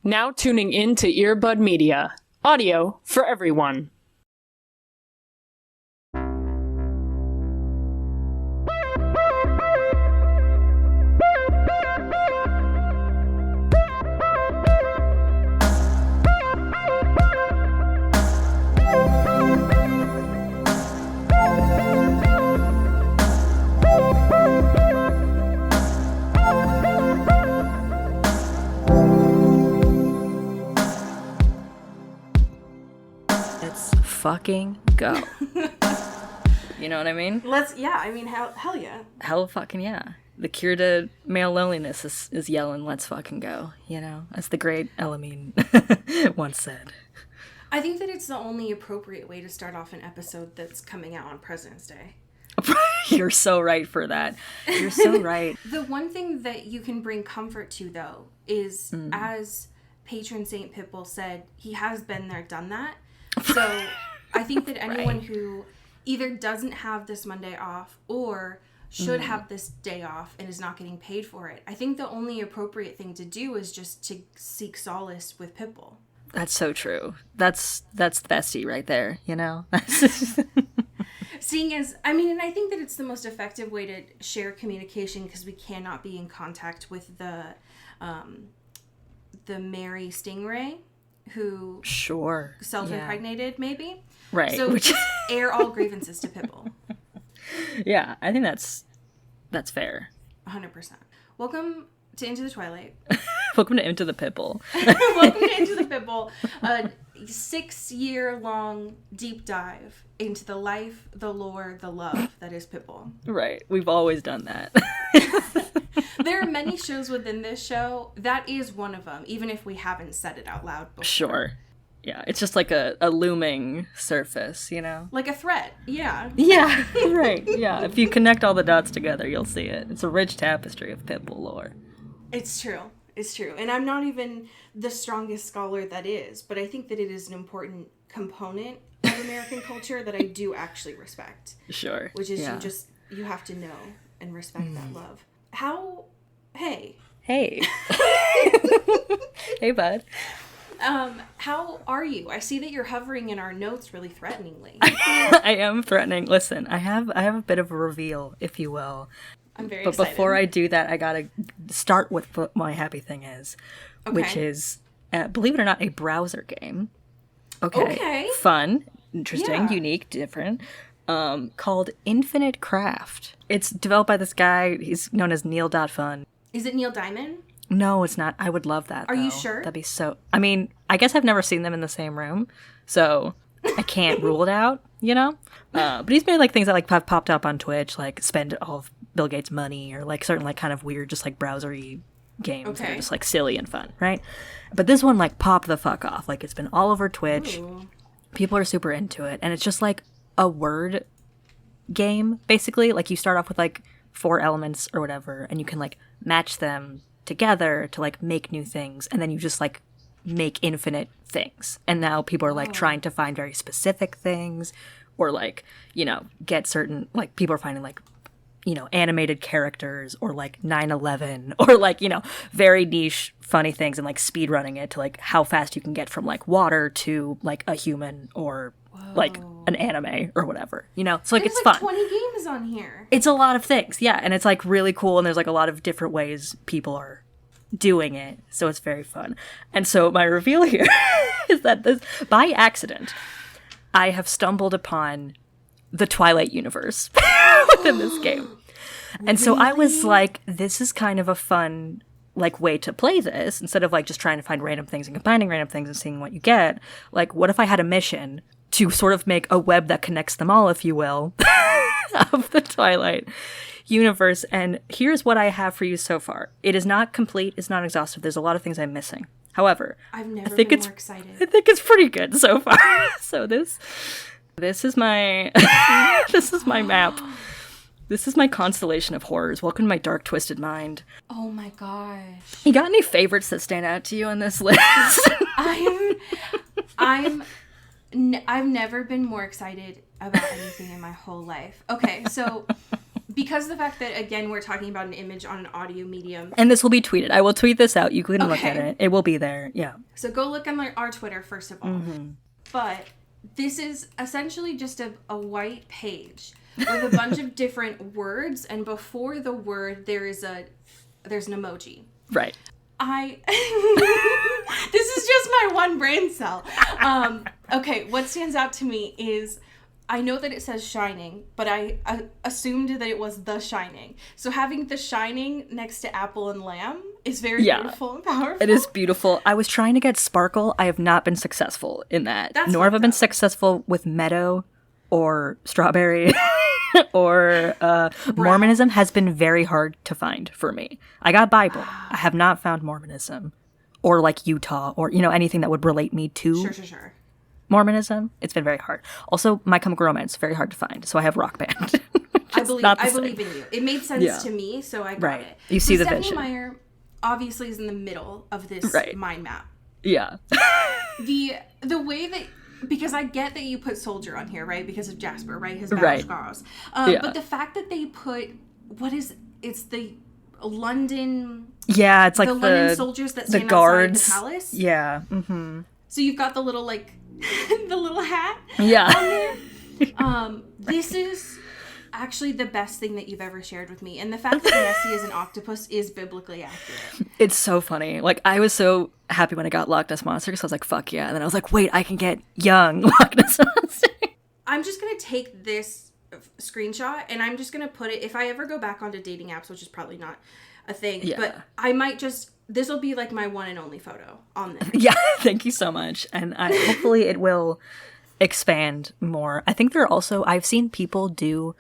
Now tuning in to Earbud Media. Audio for everyone. Fucking go. You know what I mean? Hell yeah. Hell fucking yeah. The cure to male loneliness is yelling, let's fucking go, you know? As the great Elamine once said. I think that it's the only appropriate way to start off an episode that's coming out on President's Day. You're so right for that. You're so right. The one thing that you can bring comfort to, though, is as patron Saint Pitbull said, he has been there, done that. So I think that anyone who either doesn't have this Monday off or should have this day off and is not getting paid for it, I think the only appropriate thing to do is just to seek solace with Pitbull. That's so true. That's the bestie right there, you know? Seeing as, and I think that it's the most effective way to share communication because we cannot be in contact with the Mary Stingray who self-impregnated, maybe. Right. So just air all grievances to Pitbull. Yeah, I think that's fair. 100%. Welcome to Into the Twilight. Welcome to Into the Pitbull. Welcome to Into the Pitbull. A 6-year-long deep dive into the life, the lore, the love that is Pitbull. Right. We've always done that. There are many shows within this show. That is one of them, even if we haven't said it out loud before. Sure. Yeah, it's just like a looming surface, you know? Like a thread, yeah. Yeah, right, yeah. If you connect all the dots together, you'll see it. It's a rich tapestry of Pitbull lore. It's true. And I'm not even the strongest scholar that is, but I think that it is an important component of American culture that I do actually respect. Sure. Which is you have to know and respect that love. Hey. Hey, bud. How are you? I see that you're hovering in our notes really threateningly. I am threatening. Listen, I have a bit of a reveal, if you will. I'm very excited. But before I do that, I gotta start with what my happy thing is, which is, believe it or not, a browser game. Okay. Fun, interesting, unique, different. Called Infinite Craft. It's developed by this guy. He's known as Neil.Fun. Is it Neil Diamond? No, it's not. I would love that, Are you sure? That'd be so... I guess I've never seen them in the same room, so I can't rule it out, you know? But he's made, things that, have popped up on Twitch, spend all of Bill Gates' money, or, certain, kind of weird, just, browser-y games that are just, silly and fun, right? But this one, popped the fuck off. It's been all over Twitch. Ooh. People are super into it, and it's just, a word game, basically. You start off with, 4 elements or whatever, and you can, match them together to make new things, and then you just make infinite things. And now people are trying to find very specific things, or get certain people are finding animated characters, or 9/11, or very niche funny things, and speed running it to how fast you can get from water to a human, or an anime or whatever, you know? So it's fun. 20 games on here. It's a lot of things, yeah, and it's really cool, and there's a lot of different ways people are doing it, so it's very fun. And so my reveal here is that this, by accident, I have stumbled upon the Twilight universe within this game. And so I was this is kind of a fun way to play this, instead of just trying to find random things and combining random things and seeing what you get. What if I had a mission to sort of make a web that connects them all, if you will, of the Twilight universe? And here's what I have for you so far. It is not complete, it's not exhaustive, there's a lot of things I'm missing. However, I've never been more excited. I think it's pretty good so far. So this is my this is my map. This is my constellation of horrors. Welcome to my dark, twisted mind. Oh my gosh. You got any favorites that stand out to you on this list? I've never been more excited about anything in my whole life. Okay, so because the fact that, again, we're talking about an image on an audio medium. And this will be tweeted. I will tweet this out. You can look at it. It will be there. Yeah. So go look on our Twitter, first of all. But this is essentially just a white page with a bunch of different words, and before the word there's an emoji. Right. This is just my one brain cell. Okay, what stands out to me is I know that it says Shining, but I assumed that it was The Shining. So having The Shining next to apple and lamb is very beautiful and powerful. It is beautiful. I was trying to get sparkle. I have not been successful in that. Nor have I been successful with meadow or strawberry or Mormonism has been very hard to find for me. I got Bible. I have not found Mormonism or like Utah or, anything that would relate me to Sure. Mormonism. It's been very hard. Also, My Chemical Romance, very hard to find. So I have Rock Band. I believe in you. It made sense to me, so I got it. You see the Stephanie vision. Meyer obviously is in the middle of this mind map. Yeah. The way that, because I get that you put Soldier on here, right? Because of Jasper, right? His battle scars. But the fact that they put, it's the London... Yeah, it's like the London soldiers that stand the guards. Outside the palace. Yeah. Mm-hmm. So you've got the little, the little hat on there. This is actually the best thing that you've ever shared with me. And the fact that Nessie is an octopus is biblically accurate. It's so funny. I was so happy when I got Loch Ness Monster because I was like, fuck yeah. And then I was like, wait, I can get young Loch Ness Monster. I'm just going to take this screenshot and I'm just going to put it, if I ever go back onto dating apps, which is probably not a thing, but I might this will be my one and only photo on there. Yeah, thank you so much. And hopefully it will expand more. I think I've seen people do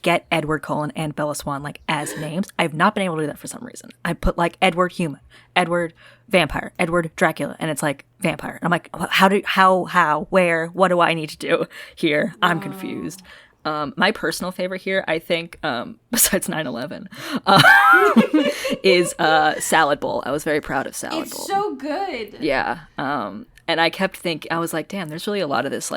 get Edward Cullen and Bella Swan as names. I've not been able to do that for some reason. I put Edward Human, Edward Vampire, Edward Dracula, and it's Vampire. And I'm like, how, where, what do I need to do here? I'm confused. My personal favorite here, I think, besides 9/11, is Salad Bowl. I was very proud of Salad Bowl. It's so good. Yeah. And I kept thinking, I was like, damn, there's really a lot of this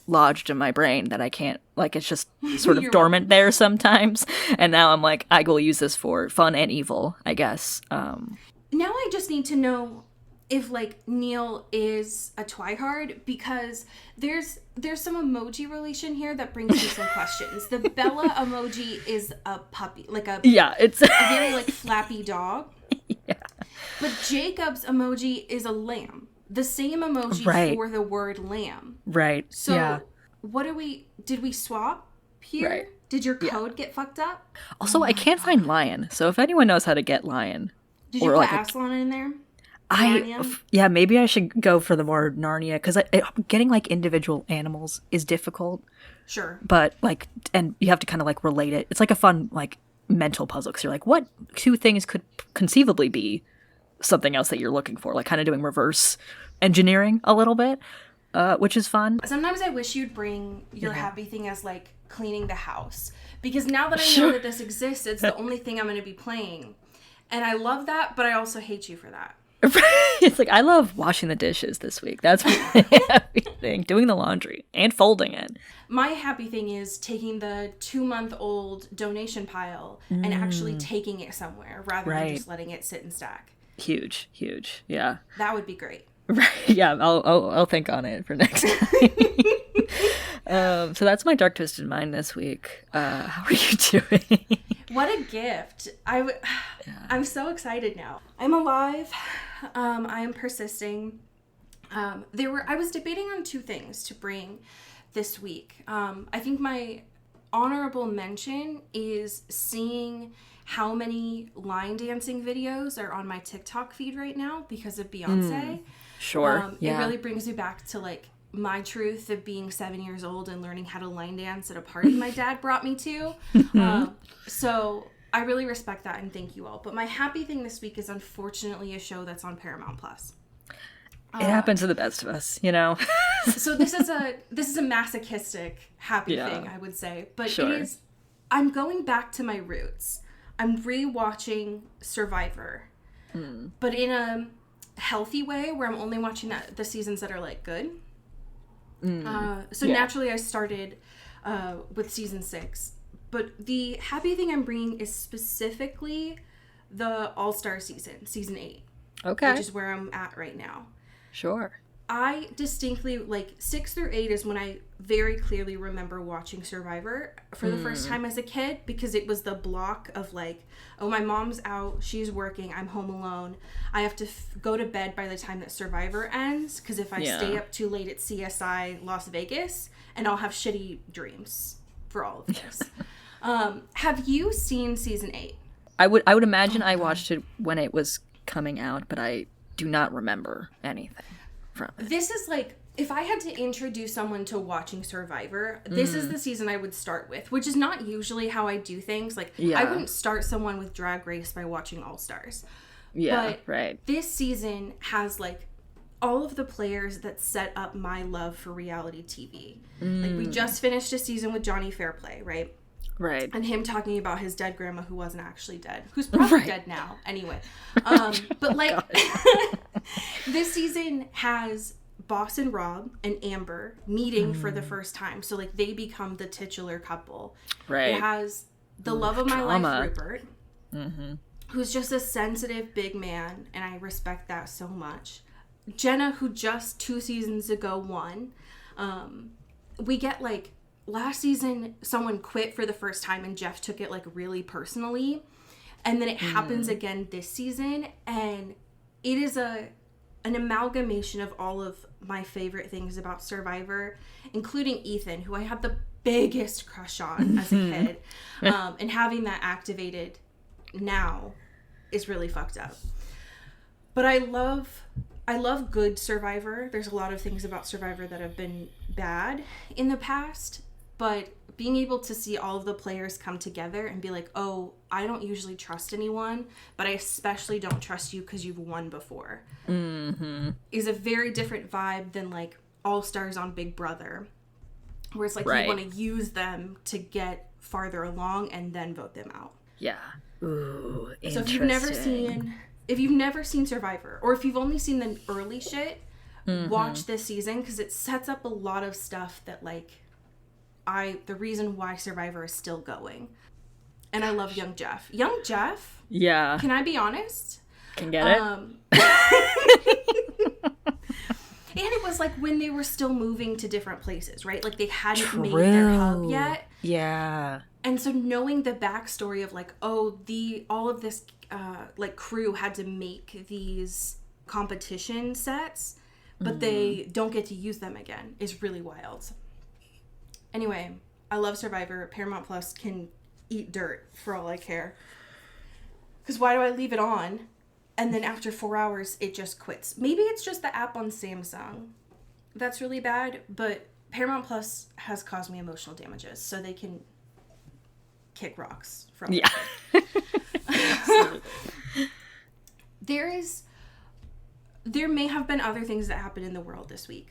lodged in my brain that I can't, it's just sort of dormant there sometimes. And now I'm like, I will use this for fun and evil, I guess. Now I just need to know if Neil is a twihard, because there's some emoji relation here that brings me some questions. The Bella emoji is a puppy, it's a very flappy dog. Yeah. But Jacob's emoji is a lamb. The same emoji for the word lamb. Right. So what did we swap here? Right. Did your code get fucked up? Also, I can't find lion. So if anyone knows how to get lion. Did you put Aslan in there? Maybe I should go for the more Narnia, because getting individual animals is difficult. Sure. But and you have to kind of relate it. It's a fun mental puzzle, because you're what two things could conceivably be something else that you're looking for, kind of doing reverse engineering a little bit, which is fun. Sometimes I wish you'd bring your happy thing as cleaning the house, because now that I know that this exists, it's the only thing I'm going to be playing, and I love that, but I also hate you for that. It's I love washing the dishes this week. That's my happy thing. Doing the laundry and folding it. My happy thing is taking the 2-month-old donation pile and actually taking it somewhere rather than just letting it sit and stack. Huge. Yeah. That would be great. Right. Yeah. I'll think on it for next time. So that's my dark twisted mind this week. How are you doing? What a gift. I'm so excited now. I'm alive. I am persisting. I was debating on 2 things to bring this week. I think my honorable mention is seeing how many line dancing videos are on my TikTok feed right now because of Beyonce. Sure. It really brings me back to my truth of being 7 years old and learning how to line dance at a party my dad brought me to. So I really respect that and thank you all. But my happy thing this week is unfortunately a show that's on Paramount Plus. It happens to the best of us, So this is a masochistic happy thing, I would say. But it is, I'm going back to my roots. I'm rewatching Survivor. But in a healthy way where I'm only watching the seasons that are good. Naturally I started with season 6, But the happy thing I'm bringing is specifically the All-Star season 8. Okay. Which is where I'm at right now. Sure. I distinctly, 6 through 8 is when I very clearly remember watching Survivor for the first time as a kid, because it was the block of oh, my mom's out, she's working, I'm home alone. I have to go to bed by the time that Survivor ends, because if I stay up too late at CSI Las Vegas, and I'll have shitty dreams for all of this. Have you seen season 8? I would imagine I watched it when it was coming out, but I do not remember anything from it. This is if I had to introduce someone to watching Survivor, this is the season I would start with, which is not usually how I do things. I wouldn't start someone with Drag Race by watching All Stars. Yeah, but right. This season has all of the players that set up my love for reality TV. We just finished a season with Johnny Fairplay, right? Right. And him talking about his dead grandma who wasn't actually dead. Who's probably dead now. Anyway. But this season has Boss and Rob and Amber meeting for the first time. So they become the titular couple. Right. It has the love of my life, Rupert. Who's just a sensitive big man. And I respect that so much. Jenna, who just 2 seasons ago won. We get last season, someone quit for the first time and Jeff took it really personally. And then it happens again this season. And it is an amalgamation of all of my favorite things about Survivor, including Ethan, who I had the biggest crush on as a kid. And having that activated now is really fucked up. But I love good Survivor. There's a lot of things about Survivor that have been bad in the past. But being able to see all of the players come together and be oh, I don't usually trust anyone, but I especially don't trust you because you've won before, is a very different vibe than All Stars on Big Brother, where it's you want to use them to get farther along and then vote them out. Yeah. Ooh, interesting. So if you've never seen Survivor, or if you've only seen the early shit, watch this season, because it sets up a lot of stuff that the reason why Survivor is still going. And I love Young Jeff. Young Jeff? Yeah. Can I be honest? Can get it. And it was when they were still moving to different places, right? They hadn't made their hub yet. Yeah. And so knowing the backstory of all of this crew had to make these competition sets, but they don't get to use them again is really wild. Anyway, I love Survivor. Paramount Plus can eat dirt for all I care. Because why do I leave it on and then after 4 hours it just quits? Maybe it's just the app on Samsung. That's really bad, but Paramount Plus has caused me emotional damages, so they can kick rocks from yeah. There may have been other things that happened in the world this week.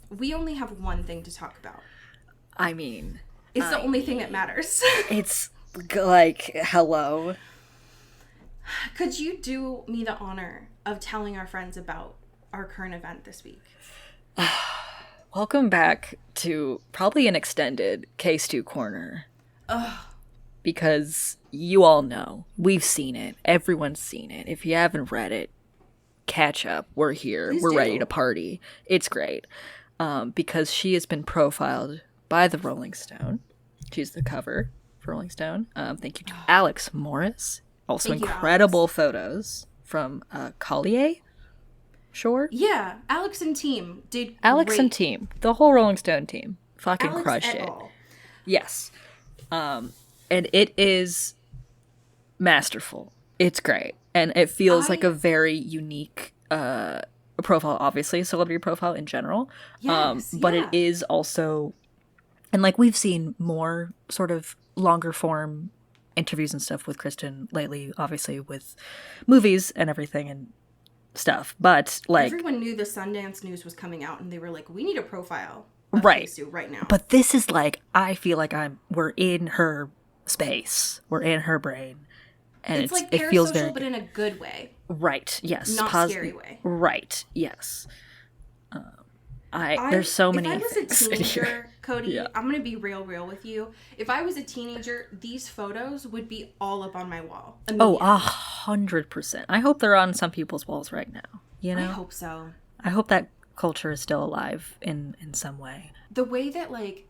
We only have one thing to talk about. I mean... It's the only thing that matters. It's hello. Could you do me the honor of telling our friends about our current event this week? Welcome back to probably an extended Case 2 Corner. Ugh. Because you all know. We've seen it. Everyone's seen it. If you haven't read it, catch up. We're here. Please We're do. ready to party. It's great. Because she has been profiled by the Rolling Stone. She's the cover for Rolling Stone. Thank you to Alex Morris. Also Thank you, incredible Alex. photos from Collier Shore. Yeah, Alex and team did Alex great. and team. The whole Rolling Stone team. Fucking Alex crushed et it. al. Yes. And it is masterful. It's great. And it feels like a very unique profile, obviously, celebrity profile in general. Yes, but yeah. it is also, and we've seen more sort of longer form interviews and stuff with Kristen lately, obviously with movies and everything and stuff. But everyone knew the Sundance news was coming out, and they were like, "We need a profile of right Case 2 right now." But this is I feel like we're in her space, we're in her brain, and it's it feels very but in a good way. right. Yes, Not scary way. Right. Yes. There's so many If I was things a in teenager, here. Cody, Yeah. I'm going to be real with you. If I was a teenager, these photos would be all up on my wall. Oh, immediately. 100%. I hope they're on some people's walls right now. You know? I hope so. I hope that culture is still alive in some way. The way that, like,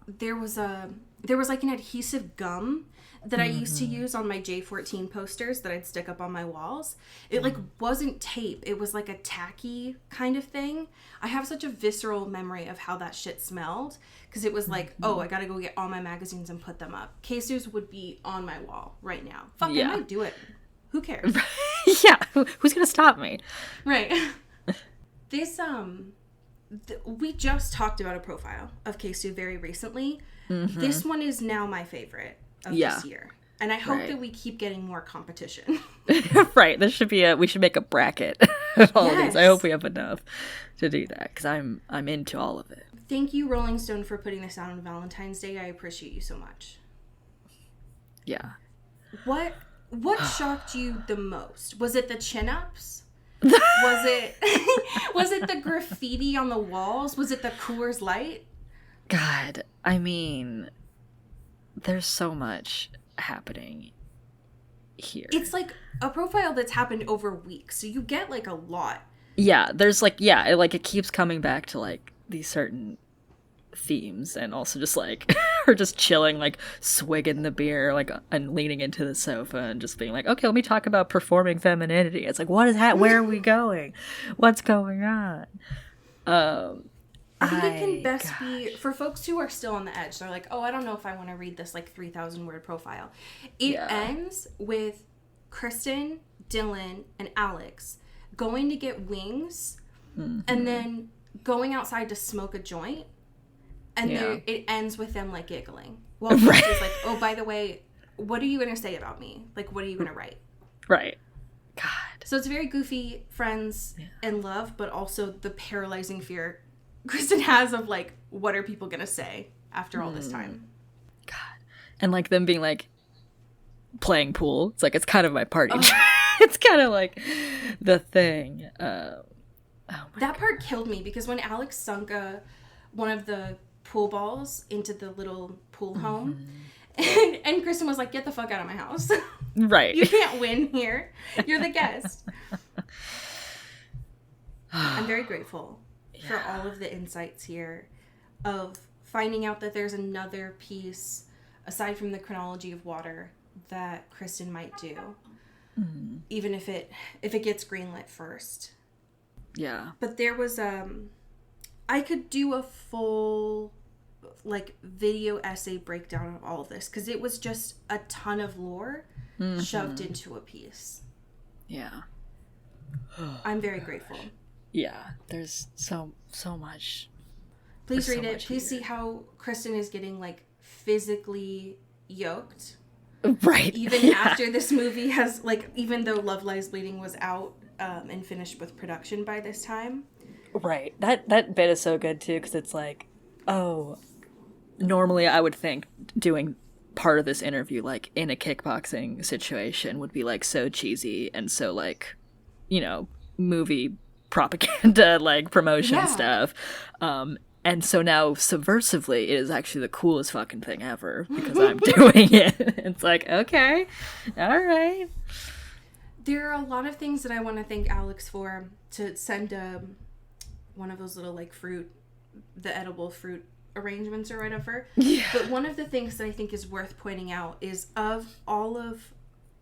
there was like an adhesive gum that I used to use on my J14 posters that I'd stick up on my walls. It like wasn't tape. It was like a tacky kind of thing. I have such a visceral memory of how that shit smelled because it was like, oh, I gotta go get all my magazines and put them up. Cases would be on my wall right now. Fuck, I might do it. Who cares? Yeah, who's gonna stop me? Right. This, we just talked about a profile of Kesu very recently. This one is now my favorite of this year. And I hope that we keep getting more competition. Right. We should make a bracket of all of these. I hope we have enough to do that because I'm into all of it. Thank you, Rolling Stone, for putting this out on Valentine's Day. I appreciate you so much. Yeah. What shocked you the most? Was it the chin-ups? Was it the graffiti on the walls? Was it the Coors Light? God, I mean, there's so much happening here. It's like a profile that's happened over weeks, so you get like a lot. Yeah, there's like, it keeps coming back to like these certain themes, and also just like her just chilling, like swigging the beer, like, and leaning into the sofa and just being like, okay, let me talk about performing femininity. It's like, what is that? Where are we going? What's going on? I think it can best be for folks who are still on the edge. They're like, oh, I don't know if I want to read this like 3,000 word profile. It ends with Kristen, Dylan, and Alex going to get wings and then going outside to smoke a joint. And it ends with them like giggling. Well, Kristen's like, oh, by the way, what are you going to say about me? Like, what are you going to write? Right. God. So it's very goofy friends and love, but also the paralyzing fear Kristen has of like, what are people going to say after all this time? God. And like them being like playing pool. It's like, it's kind of my party. It's kind of like the thing. That part killed me because when Alex sunk one of the pool balls into the little pool home and Kristen was like, get the fuck out of my house. Right. You can't win here. You're the guest. I'm very grateful for all of the insights here of finding out that there's another piece aside from the chronology of water that Kristen might do. Even if it gets greenlit first. Yeah. But there was I could do a full like video essay breakdown of all of this because it was just a ton of lore shoved into a piece. Yeah. I'm very grateful. Yeah, there's so much. Please read it. Please see how Kristen is getting like physically yoked. Right. Even after this movie has like, even though Love Lies Bleeding was out and finished with production by this time. Right. That bit is so good too because it's like, oh, normally I would think doing part of this interview like in a kickboxing situation would be like so cheesy and so like, you know, movie propaganda like promotion stuff. And so now subversively it is actually the coolest fucking thing ever because I'm doing it. It's like, okay, all right. There are a lot of things that I want to thank Alex for, to send one of those little like the edible fruit arrangements or whatever. Yeah. But one of the things that I think is worth pointing out is of all of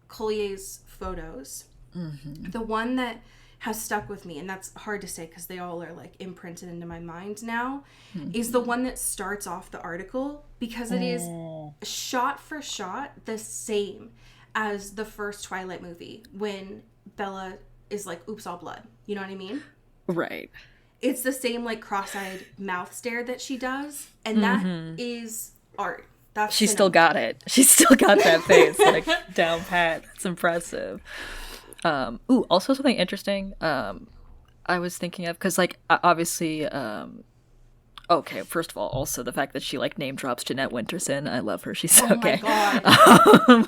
Collier's photos, the one that has stuck with me, and that's hard to say because they all are like imprinted into my mind now, is the one that starts off the article because it is shot for shot the same as the first Twilight movie when Bella is like, oops, all blood. You know what I mean? Right. It's the same like cross-eyed mouth stare that she does, and that is art. She still got it. She still got that face like down pat. That's impressive. Also something interesting I was thinking of, because like obviously okay, first of all, also the fact that she like name drops Jeanette Winterson. I love her. She's okay. My God.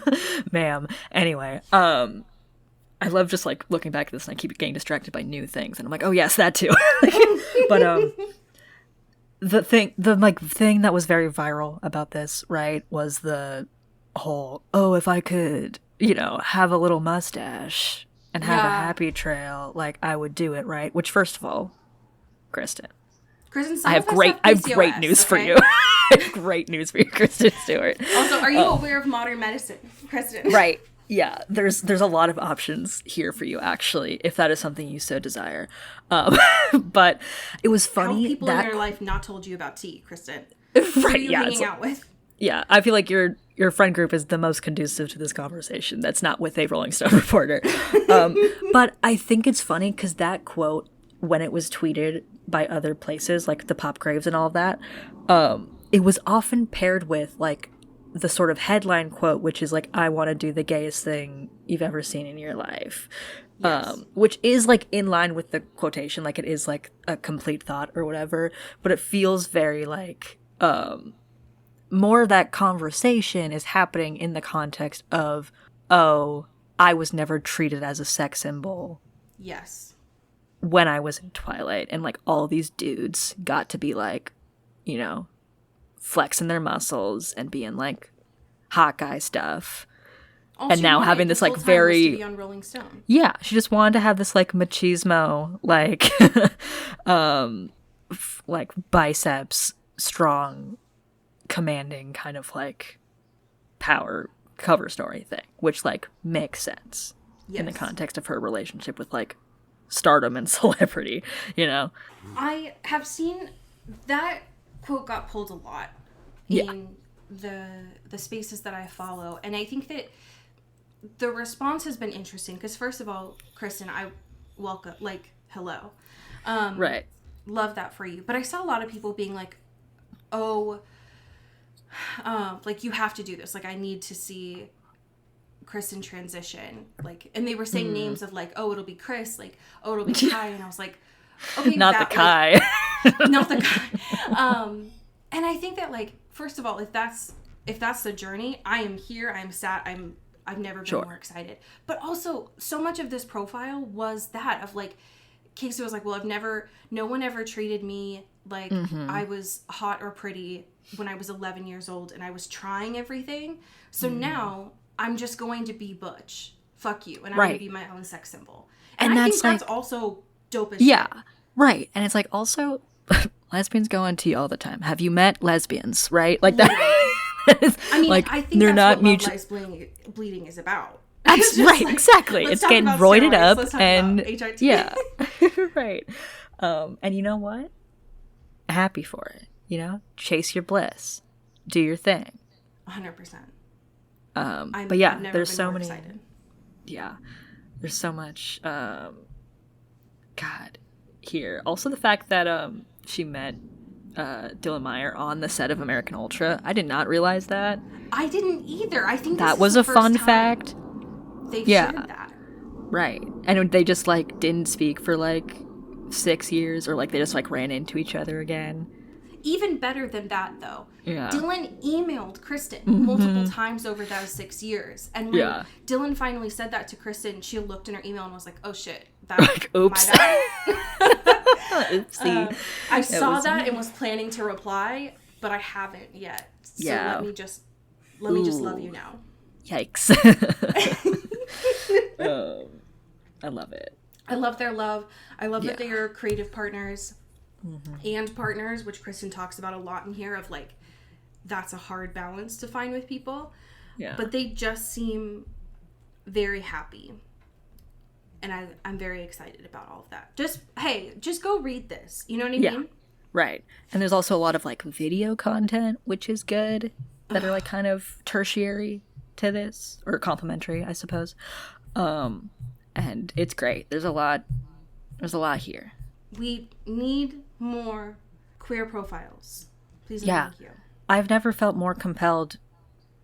Ma'am. Anyway, I love just like looking back at this and I keep getting distracted by new things and I'm like, oh yes, that too. But the thing that was very viral about this, right, was the whole, oh, if I could, have a little mustache and have a happy trail, like, I would do it, right? Which, first of all, Kristen, I have great news for you. I have great news for you, Kristen Stewart. Also, are you aware of modern medicine, Kristen? Right. Yeah, there's a lot of options here for you, actually, if that is something you so desire. But it was funny How people that in your life not told you about tea, Kristen? right, Who are you hanging out with? Yeah, I feel like your friend group is the most conducive to this conversation. That's not with a Rolling Stone reporter. But I think it's funny because that quote, when it was tweeted by other places, like the Pop Graves and all of that, it was often paired with, like, the sort of headline quote, which is like, I want to do the gayest thing you've ever seen in your life. Yes. Which is, like, in line with the quotation, like, it is, like, a complete thought or whatever, but it feels very, like, more of that conversation is happening in the context of, oh, I was never treated as a sex symbol. Yes. When I was in Twilight, and, like, all these dudes got to be, like, flexing their muscles and being, like, hot guy stuff. All and now having this, like, very... to be on Rolling Stone. Yeah, she just wanted to have this, like, machismo, like, like, biceps, strong, commanding kind of, like, power cover story thing, which, like, makes sense in the context of her relationship with, like, stardom and celebrity, I have seen that quote got pulled a lot in the spaces that I follow, and I think that the response has been interesting because, first of all, Kristen, I welcome, like, hello, right, love that for you, but I saw a lot of people being like, oh, like, you have to do this, like, I need to see Kristen transition, like, and they were saying names of, like, oh, it'll be Chris, like, oh, it'll be Kai, and I was like, okay, not the Kai, like, not the Kai. And I think that, like, first of all, if that's the journey, I am here, I'm sat, I've never been more excited. But also, so much of this profile was that of, like, Casey was like, well, no one ever treated me like I was hot or pretty when I was 11 years old and I was trying everything. So now I'm just going to be butch. Fuck you. And I'm going to be my own sex symbol. And I think that's also dope as shit. Right. And it's like, also, lesbians go on tea all the time. Have you met lesbians, right? Like that. I mean, like, I think they're that's not what Love Lies Bleeding is about. That's right, like, exactly. It's getting roided up and HRT. Yeah. Right. And you know what? Happy for it. Chase your bliss. Do your thing. 100%. But yeah, there's so many. Excited. Yeah. There's so much God here. Also the fact that she met Dylan Meyer on the set of American Ultra. I did not realize that. I didn't either. I think that was a fun fact. They've shared that. Right. And they just, like, didn't speak for, like, 6 years, or, like, they just, like, ran into each other again. Even better than that, though. Yeah. Dylan emailed Kristen multiple times over those 6 years. And when Dylan finally said that to Kristen, she looked in her email and was like, oh, shit. That's like, oops. my bad. Oopsie. I saw that and was planning to reply, but I haven't yet. So let me just love you now. Yikes. I love it. I love their love. I love that they are creative partners and partners, which Kristen talks about a lot in here of, like, that's a hard balance to find with people. Yeah. But they just seem very happy. And I'm very excited about all of that. Just go read this. You know what I mean? Yeah. Right. And there's also a lot of, like, video content, which is good, that are, like, kind of tertiary to this, or complementary, I suppose. And it's great. There's a lot here. We need more queer profiles. Please and thank you. I've never felt more compelled.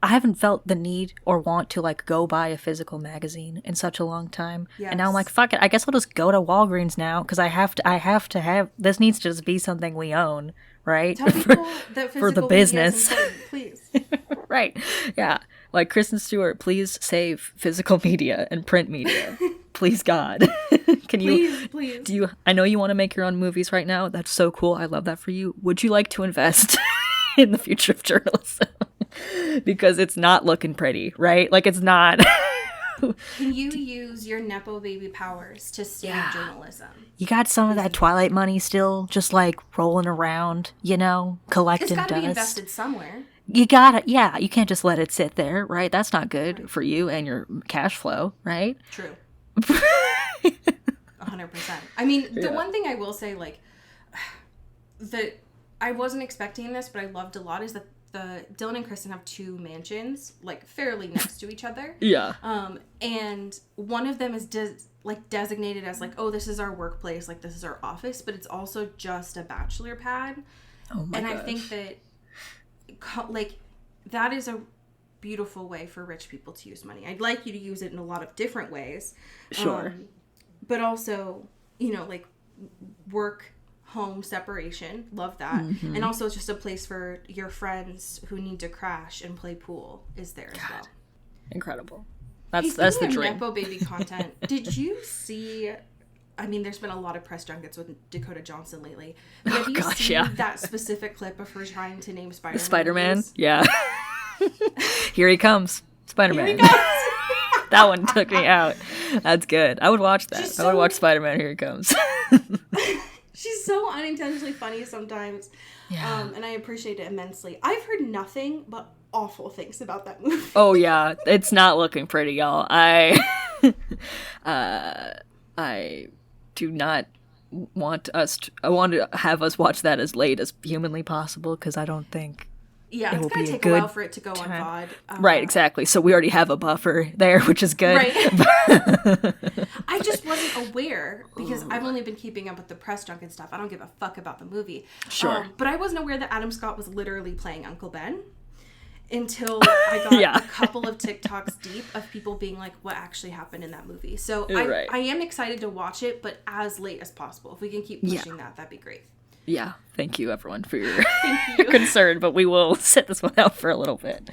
I haven't felt the need or want to, like, go buy a physical magazine in such a long time. Yes. And now I'm like, fuck it. I guess I'll just go to Walgreens now because I have to have, this needs to just be something we own, right? Tell people that physical for the business. Media is important, please. Right. Yeah. Like, Kristen Stewart, please save physical media and print media. please God. Can you Please. I know you want to make your own movies right now. That's so cool. I love that for you. Would you like to invest in the future of journalism? Because it's not looking pretty, right? Like, it's not. Can you use your Nepo baby powers to save journalism? You got some of that Twilight money still just like rolling around, collecting It's got to dust. be invested somewhere. You gotta, you can't just let it sit there, right? That's not good for you and your cash flow, right? True. 100%. I mean, the one thing I will say, like, that I wasn't expecting this, but I loved a lot is that Dylan and Kristen have 2 mansions, like, fairly next to each other. Yeah. And one of them is designated as, like, oh, this is our workplace, like, this is our office, but it's also just a bachelor pad. Oh my gosh. I think that, like, that is a beautiful way for rich people to use money. I'd like you to use it in a lot of different ways. Sure. But also, like, work home separation, love that. And also it's just a place for your friends who need to crash and play pool is there as well. Incredible. That's the dream. Nepo baby content. Did you see, I mean, there's been a lot of press junkets with Dakota Johnson lately. But have you seen that specific clip of her trying to name Spider-Man? Spider-Man? Yeah. Here he comes. Spider-Man. That one took me out. That's good. I would watch that. I would watch Spider-Man. Here he comes. She's so unintentionally funny sometimes. Yeah. And I appreciate it immensely. I've heard nothing but awful things about that movie. Oh, yeah. It's not looking pretty, y'all. I do not want I want to have us watch that as late as humanly possible, because I don't think Yeah, it's going to take a while for it to go on VOD. Right, exactly. So we already have a buffer there, which is good. Right. I just wasn't aware, because I've only been keeping up with the press junk and stuff. I don't give a fuck about the movie. Sure. But I wasn't aware that Adam Scott was literally playing Uncle Ben until I got a couple of TikToks deep of people being like, what actually happened in that movie? So I am excited to watch it, but as late as possible. If we can keep pushing that'd be great. Yeah. Thank you, everyone, for your concern, but we will sit this one out for a little bit.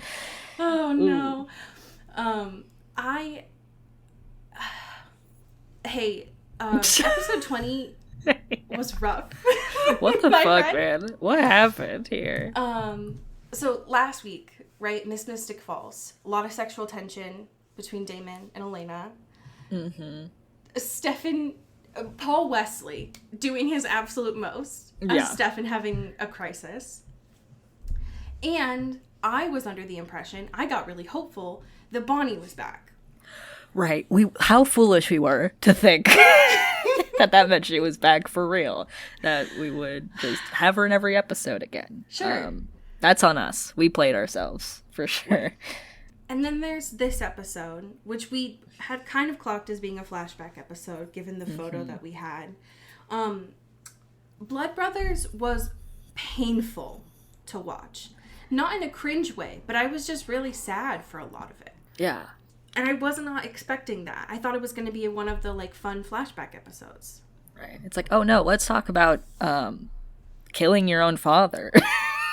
Oh, no. Episode 20 was rough. What the fuck, man? What happened here? So last week, right, Miss Mystic Falls. A lot of sexual tension between Damon and Elena. Stefan... Paul Wesley doing his absolute most as Stefan having a crisis. And I was under the impression, I got really hopeful, that Bonnie was back. Right. How foolish we were to think that meant she was back for real. That we would just have her in every episode again. Sure. That's on us. We played ourselves, for sure. And then there's this episode, which we had kind of clocked as being a flashback episode, given the photo that we had. Blood Brothers was painful to watch. Not in a cringe way, but I was just really sad for a lot of it. Yeah. And I was not expecting that. I thought it was going to be one of the, like, fun flashback episodes. Right. It's like, oh no, let's talk about killing your own father.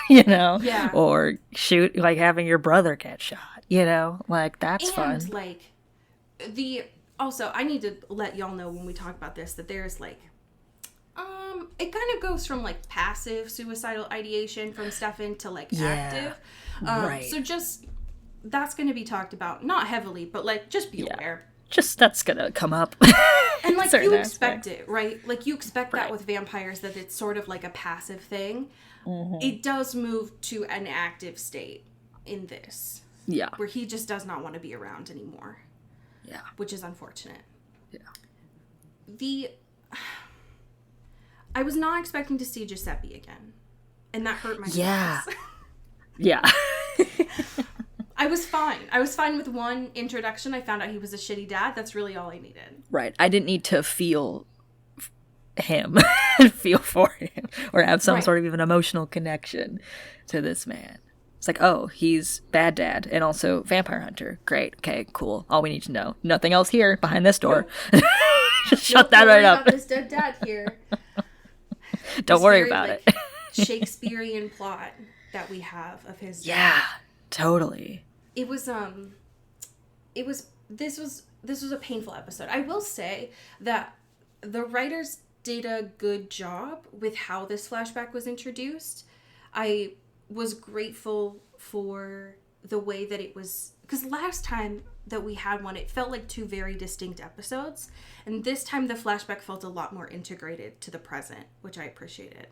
Yeah. Or having your brother get shot. Like, that's fun. And, like, also, I need to let y'all know when we talk about this that there's, like, it kind of goes from, like, passive suicidal ideation from Stefan to, like, active. Right. So just, that's going to be talked about, not heavily, but, like, just be aware. Just, that's going to come up. And, like, you expect it, right? Like, you expect that with vampires, that it's sort of, like, a passive thing. It does move to an active state in this. Yeah. Where he just does not want to be around anymore. Yeah. Which is unfortunate. Yeah. I was not expecting to see Giuseppe again. And that hurt my feelings. Yeah. I was fine. I was fine with one introduction. I found out he was a shitty dad. That's really all I needed. Right. I didn't need to feel him, feel for him, or have some sort of an emotional connection to this man. It's like, oh, he's bad dad and also vampire hunter. Great. Okay, cool. All we need to know. Nothing else here behind this door. Just shut that right up. About this dead dad here. Don't worry about it. Shakespearean plot that we have of his dad. Yeah, totally. This was a painful episode. I will say that the writers did a good job with how this flashback was introduced. I was grateful for the way that it was, because last time that we had one, it felt like two very distinct episodes, and this time the flashback felt a lot more integrated to the present, which I appreciated.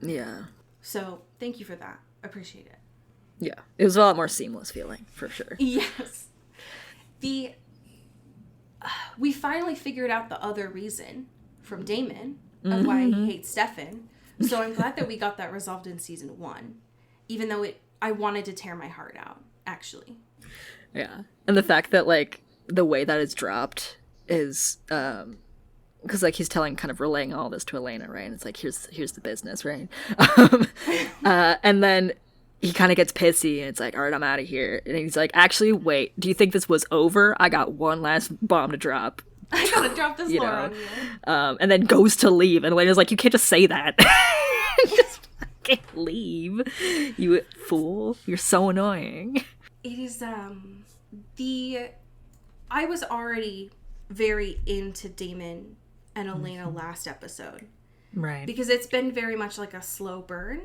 Yeah. So thank you for that. Appreciate it. Yeah, it was a lot more seamless feeling, for sure. Yes. We finally figured out the other reason from Damon of why he hates Stefan. So I'm glad that we got that resolved in season 1, even though I wanted to tear my heart out, actually. Yeah. And the fact that, like, the way that it's dropped is, because, like, he's kind of relaying all this to Elena, right? And it's like, here's the business, right? And then he kind of gets pissy, and it's like, all right, I'm out of here. And he's like, actually, wait, do you think this was over? I got one last bomb to drop. I gotta drop this lore on you. And then goes to leave, and Elena's like, you can't just say that. Just fucking leave, you fool. You're so annoying. It is, I was already very into Damon and Elena last episode. Right. Because it's been very much like a slow burn.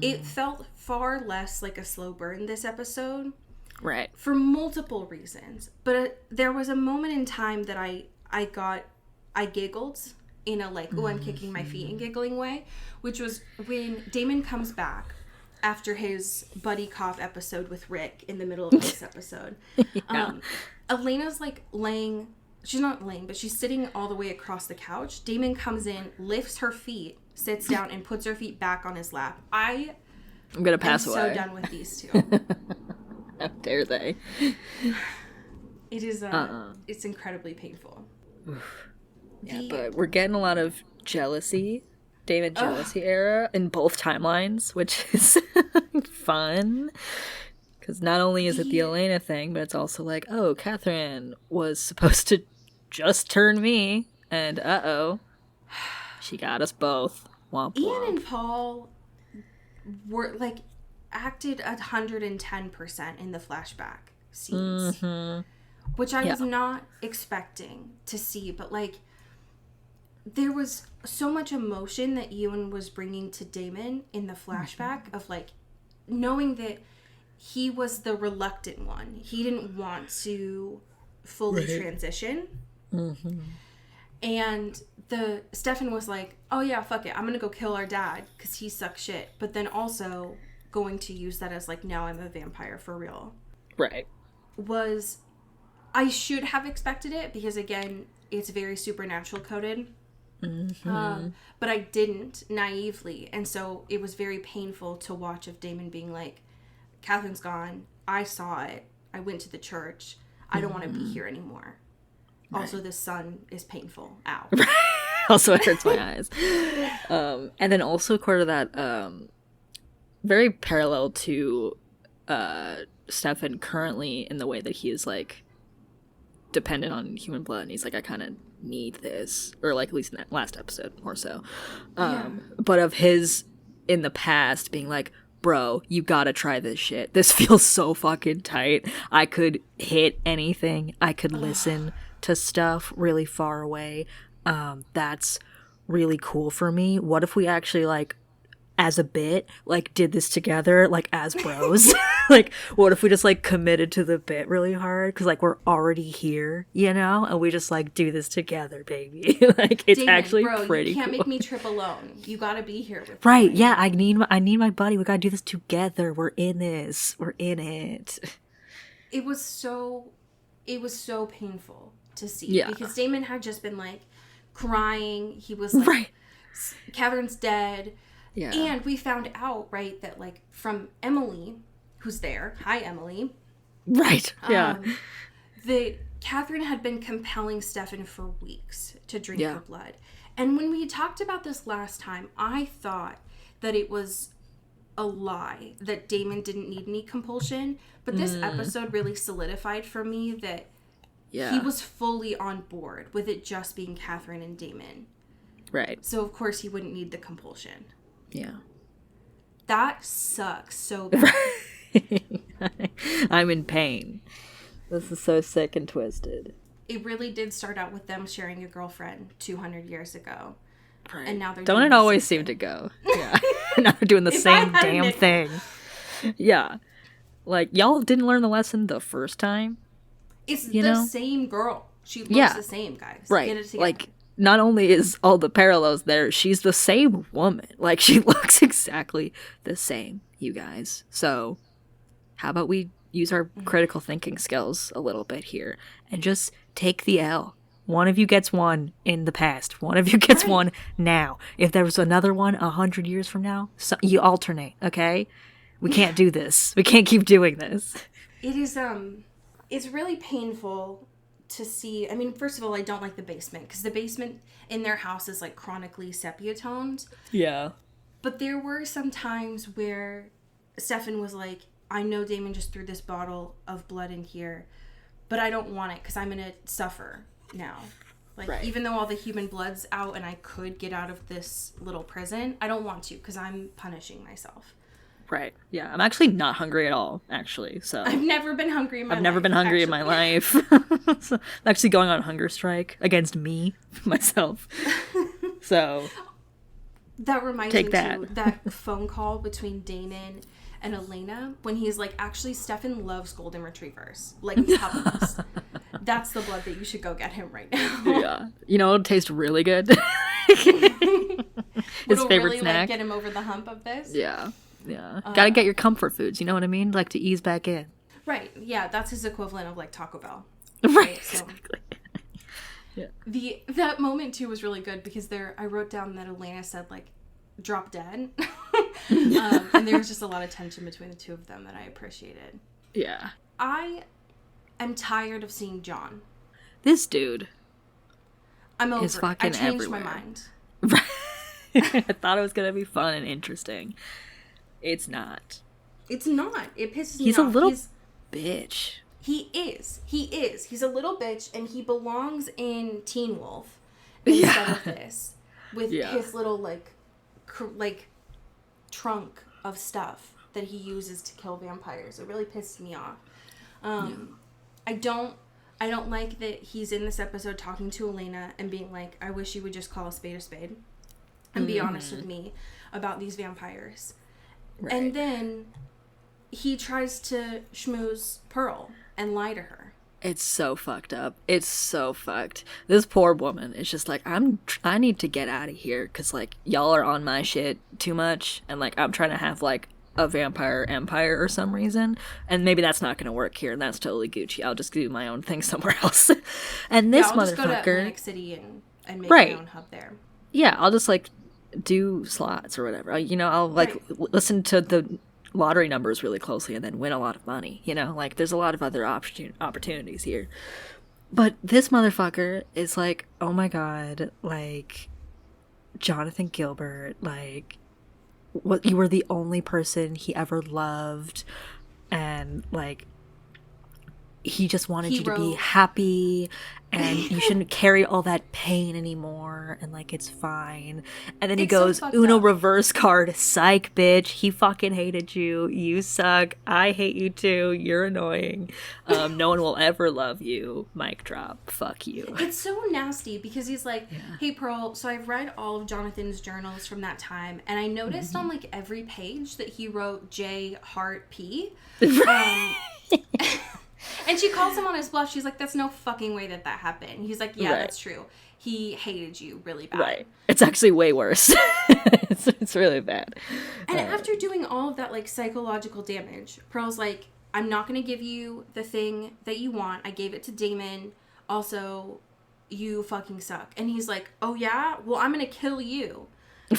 It felt far less like a slow burn this episode. Right. For multiple reasons. But there was a moment in time that I giggled in a like, oh, I'm kicking my feet and giggling way, which was when Damon comes back after his buddy cop episode with Rick in the middle of this episode. Yeah. Elena's like she's not laying, but she's sitting all the way across the couch. Damon comes in, lifts her feet, sits down, and puts her feet back on his lap. I'm gonna pass away. so done with these two. How dare they? It is it's incredibly painful. Yeah, but we're getting a lot of jealousy, David jealousy era in both timelines, which is fun. Because not only is it the Elena thing, but it's also like, oh, Catherine was supposed to just turn me, and she got us both. Womp womp. Ian and Paul were like acted 110% in the flashback scenes, which I was not expecting to see. But like, there was so much emotion that Ewan was bringing to Damon in the flashback of like knowing that he was the reluctant one. He didn't want to fully transition. And Stefan was like, oh yeah, fuck it, I'm gonna go kill our dad because he sucks shit. But then also going to use that as like, now I'm a vampire for real. Right. I should have expected it because again, it's very supernatural coded. But I didn't naively. And so it was very painful to watch of Damon being like, Catherine's gone. I saw it. I went to the church. I don't want to be here anymore. Right. Also, the sun is painful. Ow. Also, it hurts my eyes. And then also part of that, very parallel to Stefan currently in the way that he is like dependent on human blood. And he's like, I kind of need this. Or like at least in that last episode more so. But of his in the past being like, bro, you gotta try this shit. This feels so fucking tight. I could hit anything. I could listen to stuff really far away. That's really cool for me. What if we actually like, as a bit, like did this together, like as bros? Like, what if we just like committed to the bit really hard? Because like we're already here, you know, and we just like do this together, baby. Like it's Damon, actually bro, pretty. You can't cool. make me trip alone. You gotta be here with Right? me. Yeah, I need my buddy. We gotta do this together. We're in this. We're in it. It was so painful to see. Yeah. Because Damon had just been like crying. He was like, Catherine's dead. Yeah. And we found out, right, that like from Emily, who's there. Hi, Emily. Right. Yeah. That Catherine had been compelling Stefan for weeks to drink her blood. And when we talked about this last time, I thought that it was a lie, that Damon didn't need any compulsion. But this episode really solidified for me that he was fully on board with it just being Catherine and Damon. Right. So, of course, he wouldn't need the compulsion. Yeah. That sucks so bad. I'm in pain. This is so sick and twisted. it really did start out with them sharing a girlfriend 200 years ago. Right. And now they're Don't it always seem to go? Yeah. Now they're doing the same damn thing. Yeah. Like, y'all didn't learn the lesson the first time. It's the same girl. She looks the same, guys. Right. Get it together. Like, not only is all the parallels there, she's the same woman. Like, she looks exactly the same, you guys. So, how about we use our critical thinking skills a little bit here and just take the L. One of you gets one in the past. One of you gets one now. If there was another one 100 years from now, so you alternate, okay? We can't do this. We can't keep doing this. It is, it's really painful to see. I mean, first of all, I don't like the basement, because the basement in their house is, like, chronically sepia toned. Yeah. But there were some times where Stefan was like, I know Damon just threw this bottle of blood in here, but I don't want it because I'm going to suffer now. Like, even though all the human blood's out and I could get out of this little prison, I don't want to because I'm punishing myself. Right. Yeah. I'm actually not hungry at all, actually. So I've never been hungry in my life. I've never been hungry in my life. So I'm actually going on hunger strike against me, myself. So that reminds me too, that phone call between Damon and Elena when he's like, actually, Stefan loves golden retrievers. Like, puppies. That's the blood that you should go get him right now. Yeah. You know, it'll taste really good. His favorite really, snack. Like, get him over the hump of this. Yeah. Yeah. Gotta get your comfort foods, you know what I mean? Like, to ease back in. Right. Yeah, that's his equivalent of, like, Taco Bell. Right. So, exactly. Yeah. That moment, too, was really good because I wrote down that Elena said, like, drop dead. And there was just a lot of tension between the two of them that I appreciated. Yeah. I am tired of seeing John. This dude. I'm over is it. fucking I changed everywhere. my mind. Right. I thought it was gonna be fun and interesting. It's not. It's not. It pisses me off. He's a little bitch. He is. He's a little bitch, and he belongs in Teen Wolf instead of this. With his little, like trunk of stuff that he uses to kill vampires. It really pissed me off. I don't like that he's in this episode talking to Elena and being like, I wish you would just call a spade and be honest with me about these vampires. Right. And then he tries to schmooze Pearl and lie to her. It's so fucked up. It's so fucked. This poor woman is just like, I need to get out of here because, like, y'all are on my shit too much, and, like, I'm trying to have, like, a vampire empire or some reason, and maybe that's not gonna work here, and that's totally Gucci. I'll just do my own thing somewhere else. And this I'll motherfucker, just go to Atlantic City and make my own hub there. Yeah, I'll just, like, do slots or whatever. You know, I'll, like, listen to the lottery numbers really closely and then win a lot of money, you know? Like, there's a lot of other opportunities here. But this motherfucker is like, oh my god, like, Jonathan Gilbert, like, what, you were the only person he ever loved, and, like, he just wanted you to be happy, and you shouldn't carry all that pain anymore, and, like, it's fine. And then he goes, so Uno reverse card, psych, bitch, he fucking hated you, you suck, I hate you too, you're annoying, no one will ever love you, mic drop, fuck you. It's so nasty, because he's like, hey, Pearl, so I've read all of Jonathan's journals from that time, and I noticed on, like, every page that he wrote J Heart P. And she calls him on his bluff. She's like, that's no fucking way that happened. He's like, yeah, that's true. He hated you really bad. Right. It's actually way worse. it's really bad. And after doing all of that, like, psychological damage, Pearl's like, I'm not going to give you the thing that you want. I gave it to Damon. Also, you fucking suck. And he's like, oh, yeah? Well, I'm going to kill you.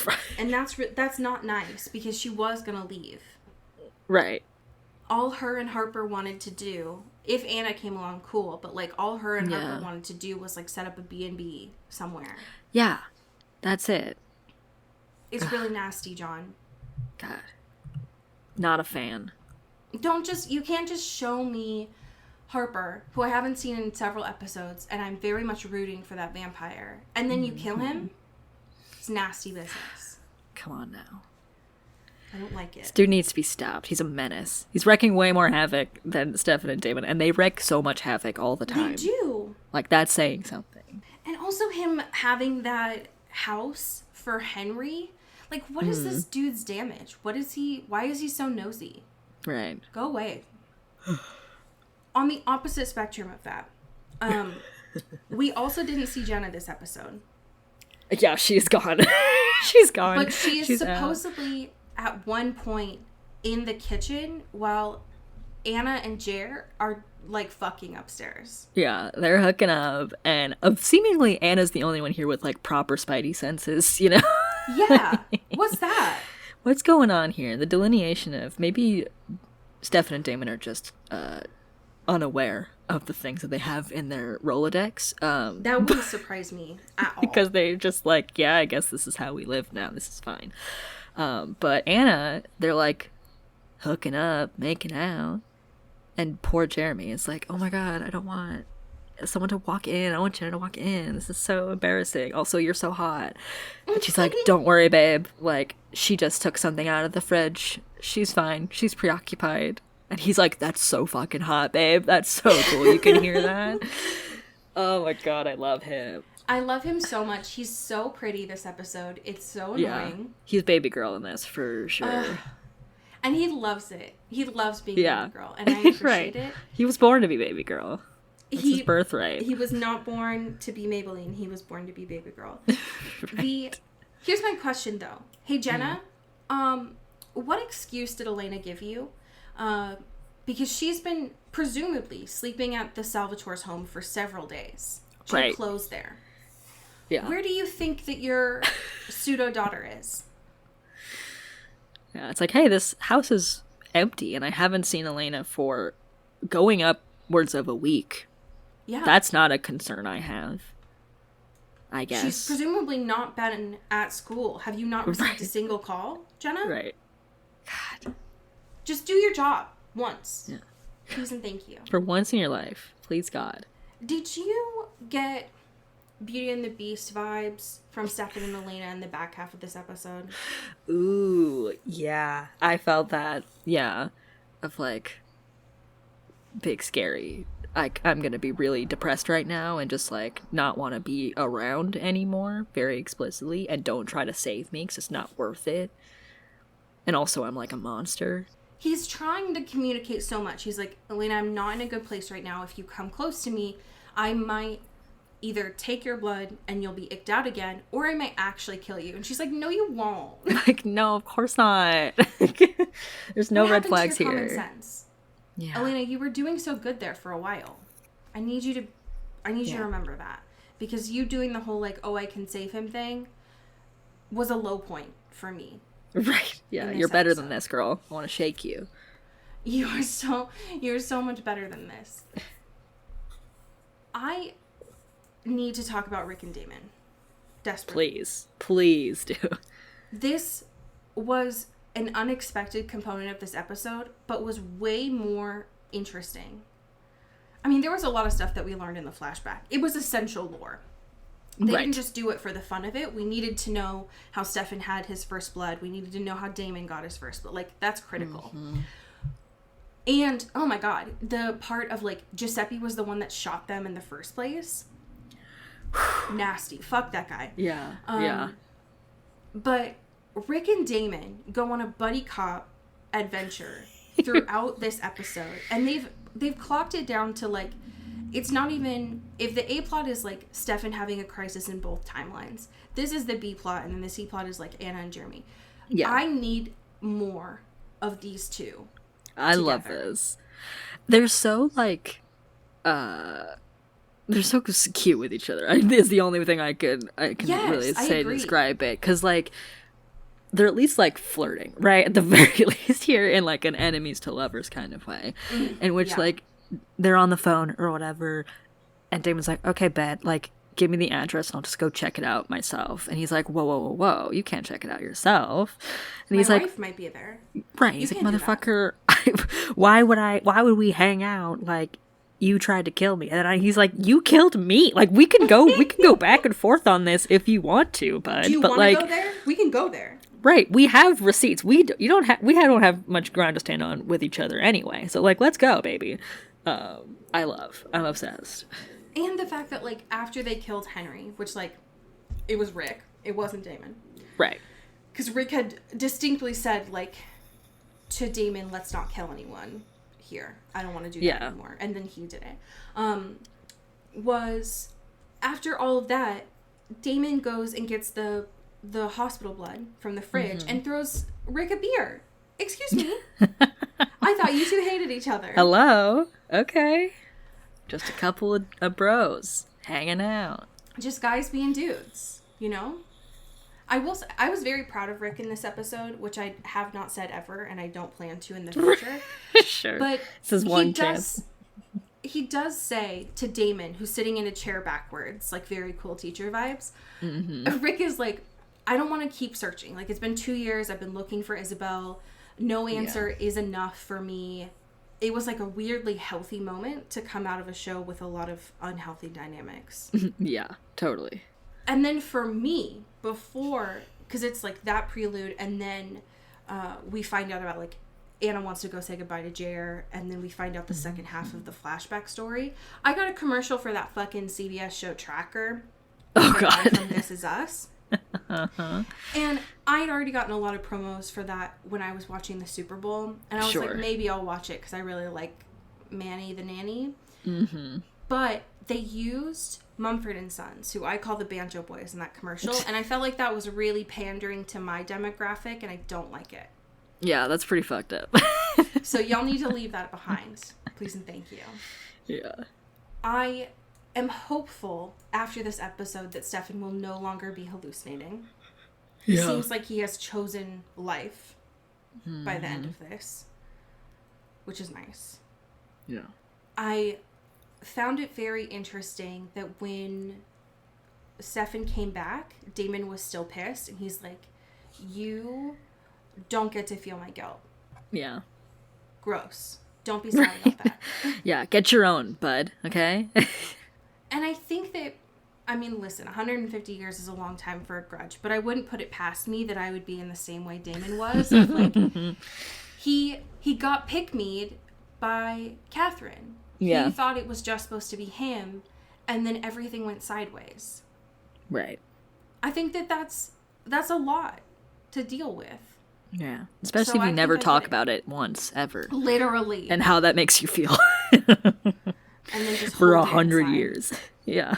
Right. And that's not nice, because she was going to leave. Right. All her and Harper wanted to do, if Anna came along, cool, but, like, all her and Harper wanted to do was, like, set up a B&B somewhere. Yeah, that's it. It's really nasty, John. God. Not a fan. You can't just show me Harper, who I haven't seen in several episodes, and I'm very much rooting for that vampire, and then you kill him? It's nasty business. Come on now. I don't like This it. dude needs to be stopped. He's a menace. He's wreaking way more havoc than Stefan and Damon, and they wreak so much havoc all the time. They do. Like, that's saying something. And also him having that house for Henry. Like, what is this dude's damage? Why is he so nosy? Right. Go away. On the opposite spectrum of that, we also didn't see Jenna this episode. Yeah, she's gone. She's gone. But she's out. supposedly at one point in the kitchen while Anna and Jer are like fucking upstairs. Yeah, they're hooking up, and seemingly Anna's the only one here with like proper spidey senses, you know? Yeah. What's that? What's going on here? The delineation of maybe Stefan and Damon are just unaware of the things that they have in their Rolodex. That wouldn't surprise me at all. Because they're just like, yeah, I guess this is how we live now. This is fine. But Anna, they're like hooking up, making out. And poor Jeremy is like, oh my God, I don't want someone to walk in. I want Jenna to walk in. This is so embarrassing. Also, you're so hot. And she's like, don't worry, babe. Like, she just took something out of the fridge. She's fine. She's preoccupied. And he's like, that's so fucking hot, babe. That's so cool. You can hear that. Oh my God, I love him. I love him so much. He's so pretty this episode. It's so annoying. Yeah. He's baby girl in this for sure. And he loves it. He loves being Yeah. baby girl. And I appreciate Right. it. He was born to be baby girl. That's his birthright. He was not born to be Maybelline. He was born to be baby girl. Right. Here's my question though. Hey Jenna, what excuse did Elena give you? Because she's been presumably sleeping at the Salvatore's home for several days. She had Right. clothes there. Yeah. Where do you think that your pseudo daughter is? Yeah, it's like, hey, this house is empty, and I haven't seen Elena for going upwards of a week. Yeah. That's not a concern I have. I guess. She's presumably not been at school. Have you not received a single call, Jenna? Right. God. Just do your job once. Yeah. Please and thank you. For once in your life, please God. Did you get Beauty and the Beast vibes from Stefan and Elena in the back half of this episode? Ooh, yeah. I felt that, yeah. Of like, big scary. I'm gonna be really depressed right now and just like not want to be around anymore, very explicitly, and don't try to save me because it's not worth it. And also I'm like a monster. He's trying to communicate so much. He's like, Elena, I'm not in a good place right now. If you come close to me, I might either take your blood and you'll be icked out again, or I might actually kill you. And she's like, no, you won't. Like, no, of course not. There's no What red happened to flags your here. common sense? Yeah. Elena, you were doing so good there for a while. I need you to remember that. Because you doing the whole like, oh, I can save him thing was a low point for me. Right. Yeah, this you're better episode. than this, girl. I want to shake you. You're so much better than this. I need to talk about Rick and Damon. Desperately. Please do. This was an unexpected component of this episode, but was way more interesting. I mean, there was a lot of stuff that we learned in the flashback. It was essential lore. They didn't just do it for the fun of it. We needed to know how Stefan had his first blood. We needed to know how Damon got his first blood. Like, that's critical. Mm-hmm. And, oh my God, the part of, like, Giuseppe was the one that shot them in the first place. Nasty. Fuck that guy. Yeah. Yeah. But Rick and Damon go on a buddy cop adventure throughout this episode. And they've clocked it down to, like, it's not even, if the A plot is like Stefan having a crisis in both timelines, this is the B plot, and then the C plot is like Anna and Jeremy. Yeah. I need more of these two. I love this. They're so like, they're so cute with each other. Is the only thing I can really say to describe it. Because like, they're at least like flirting, right? At the very least here in like an enemies to lovers kind of way. In which like, they're on the phone or whatever, and Damon's like, okay, bet, like, give me the address and I'll just go check it out myself. And he's like, whoa, you can't check it out yourself. And he's like, my wife might be there. Right, he's like, motherfucker, why would we hang out, like, you tried to kill me. And he's like, you killed me. Like, we can go back and forth on this if you want to, bud. Do you want to go there? We can go there. Right. We have receipts. We don't have much ground to stand on with each other anyway. So, like, let's go, baby. I'm obsessed. And the fact that, like, after they killed Henry, which, like, it was Rick. It wasn't Damon. Right. Because Rick had distinctly said, like, to Damon, let's not kill anyone here. I don't want to do that anymore. And then he did it. Was after all of that, Damon goes and gets the hospital blood from the fridge and throws Rick a beer. Excuse me. I thought you two hated each other. Hello. Okay. Just a couple of bros hanging out. Just guys being dudes, you know? I was very proud of Rick in this episode, which I have not said ever, and I don't plan to in the future. Sure. But this is one chance. He does say to Damon, who's sitting in a chair backwards, like very cool teacher vibes. Rick is like, I don't want to keep searching. Like, it's been 2 years. I've been looking for Isabel. No answer is enough for me. It was like a weirdly healthy moment to come out of a show with a lot of unhealthy dynamics. Yeah, totally. And then for me, before, because it's like that prelude, and then we find out about, like, Anna wants to go say goodbye to Jer, and then we find out the second half of the flashback story. I got a commercial for that fucking CBS show Tracker. Oh, God. From This Is Us. And I had already gotten a lot of promos for that when I was watching the Super Bowl. And I was like, maybe I'll watch it because I really like Manny the Nanny. But they used Mumford & Sons, who I call the Banjo Boys, in that commercial. And I felt like that was really pandering to my demographic, and I don't like it. Yeah, that's pretty fucked up. So y'all need to leave that behind. Please and thank you. Yeah. I am hopeful after this episode that Stefan will no longer be hallucinating. It seems like he has chosen life by the end of this, which is nice. Yeah. I found it very interesting that when Stefan came back, Damon was still pissed, and he's like, you don't get to feel my guilt. Yeah. Gross. Don't be sorry about that. Yeah, get your own, bud, okay? And I think that, I mean, listen, 150 years is a long time for a grudge, but I wouldn't put it past me that I would be in the same way Damon was. Of, like, he got pick-me'd by Catherine. Yeah. He thought it was just supposed to be him, and then everything went sideways. Right. I think that that's a lot to deal with. Yeah. Especially if you never talk about it once, ever. Literally. And how that makes you feel. And then just for hold it 100 inside. years. Yeah.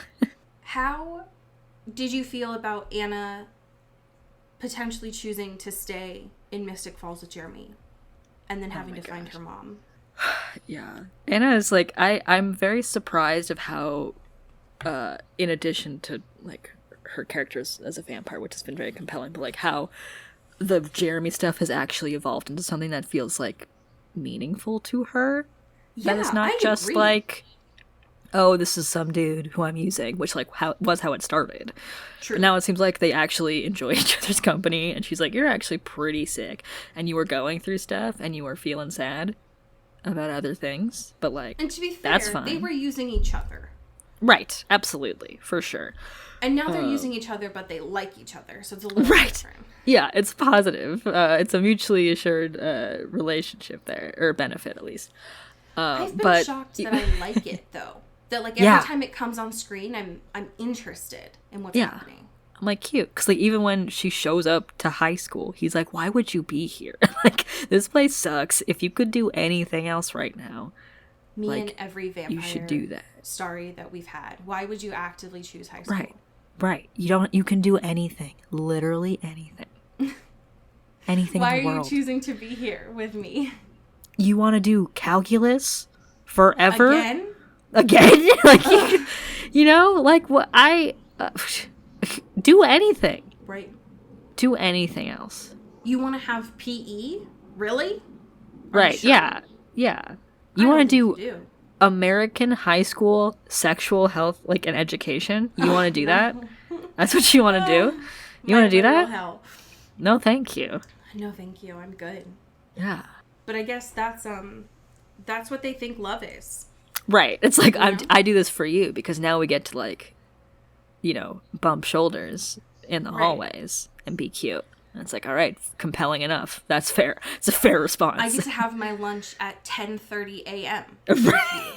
How did you feel about Anna potentially choosing to stay in Mystic Falls with Jeremy and then having to find her mom? Yeah. Anna is like, I'm very surprised of how, in addition to, like, her characters as a vampire, which has been very compelling, but, like, how the Jeremy stuff has actually evolved into something that feels, like, meaningful to her. Yeah, that is not just agree. like, oh, this is some dude who I'm using, which, like, was how it started. True. But now it seems like they actually enjoy each other's company, and she's like, you're actually pretty sick, and you were going through stuff, and you were feeling sad about other things, but, like, and to be fair, that's fine. They were using each other. Right, absolutely, for sure. And now they're using each other, but they like each other, so it's a little different. Yeah, it's positive. It's a mutually assured relationship there, or benefit at least. I've been shocked that I like it, though. That, like, every time it comes on screen, I'm interested in what's happening. I'm like, cute. Because, like, even when she shows up to high school, he's like, why would you be here? Like, this place sucks. If you could do anything else right now, Me like, and every vampire you should do that. Story that we've had. Why would you actively choose high school? Right. You can do anything. Literally anything. Anything Why in the world. are you choosing to be here with me? You want to do calculus forever? Again? Like, you know, like, what do anything. Right. Do anything else. You want to have PE? Really? Right, sure? Yeah. You want to You do American high school sexual health, like, and education? You want to do that? That's what you want to do? You want to do that? Hell. No, thank you. No, thank you. I'm good. Yeah. But I guess that's what they think love is. Right. It's like, You know? I do this for you because now we get to, like, you know, bump shoulders in the hallways and be cute. And it's like, all right, compelling enough. That's fair. It's a fair response. I get to have my lunch at 10:30 a.m. Right.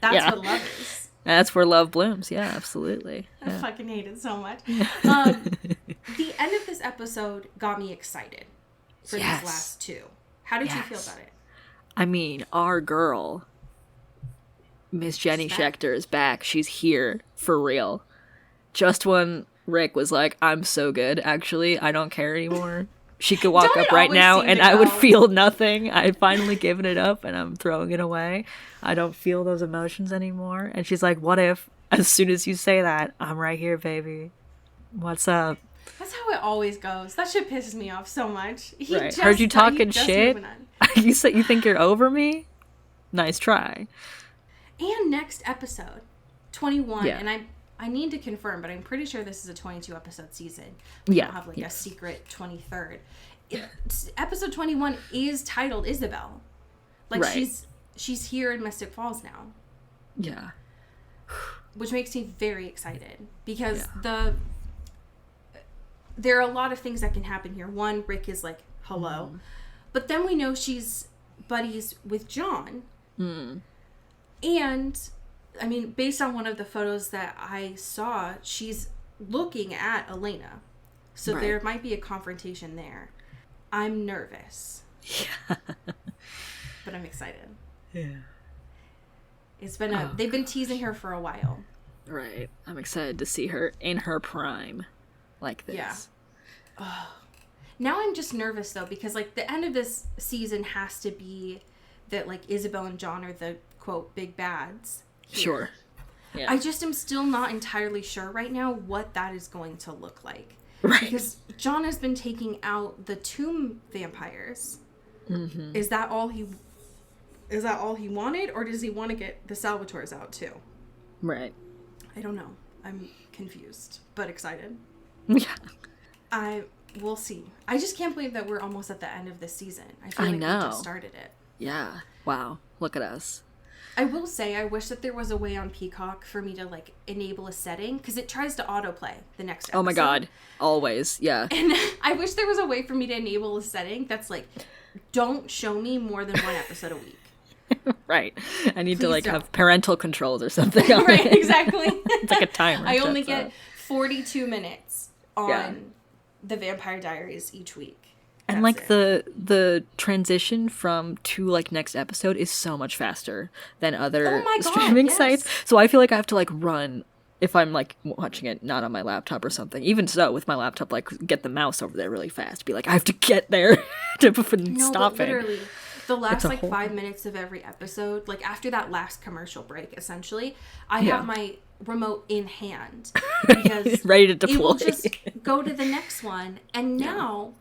That's what love is. That's where love blooms. Yeah, absolutely. I fucking hate it so much. The end of this episode got me excited for these last two. How did you feel about it? I mean, our girl, Miss Jenny Schechter, is back. She's here for real. Just when Rick was like, I'm so good, actually, I don't care anymore. She could walk up right now and I would feel nothing. I've finally given it up and I'm throwing it away. I don't feel those emotions anymore. And she's like, what if, as soon as you say that, I'm right here, baby. What's up? That's how it always goes. That shit pisses me off so much. Heard you talking shit? You said you think you're over me? Nice try. And next episode, 21, and I need to confirm, but I'm pretty sure this is a 22 episode season. We don't have like a secret 23rd. Episode 21 is titled Isabel. Like she's here in Mystic Falls now. Yeah. Which makes me very excited because there are a lot of things that can happen here. One, Rick is like, hello. But then we know she's buddies with John. And I mean, based on one of the photos that I saw, she's looking at Elena. So there might be a confrontation there. I'm nervous. Yeah. But I'm excited. Yeah. It's been they've been teasing her for a while. Right. I'm excited to see her in her prime like this. Yeah. Oh. Now I'm just nervous though because like the end of this season has to be that like Isabel and John are the quote big bads. Here. Sure. Yeah. I just am still not entirely sure right now what that is going to look like. Right. Because John has been taking out the tomb vampires. Is that all he wanted, or does he want to get the Salvatores out too? Right. I don't know. I'm confused, but excited. Yeah. We'll see. I just can't believe that we're almost at the end of this season. I feel like we just started it. Yeah. Wow. Look at us. I will say, I wish that there was a way on Peacock for me to, like, enable a setting, because it tries to autoplay the next episode. Oh my god. Always. Yeah. And I wish there was a way for me to enable a setting that's like, don't show me more than one episode a week. Right. I need Please to, like, don't. have parental controls or something. Right, exactly. It's like a timer. I only get 42 minutes on the Vampire Diaries each week. And like the transition to like next episode is so much faster than other streaming sites. So I feel like I have to like run if I'm like watching it not on my laptop or something. Even so, with my laptop, like get the mouse over there really fast. Be like, I have to get there to stop it. Literally, the last like 5 minutes of every episode, like after that last commercial break, essentially, I have my remote in hand because ready to deploy. It will just go to the next one. And now.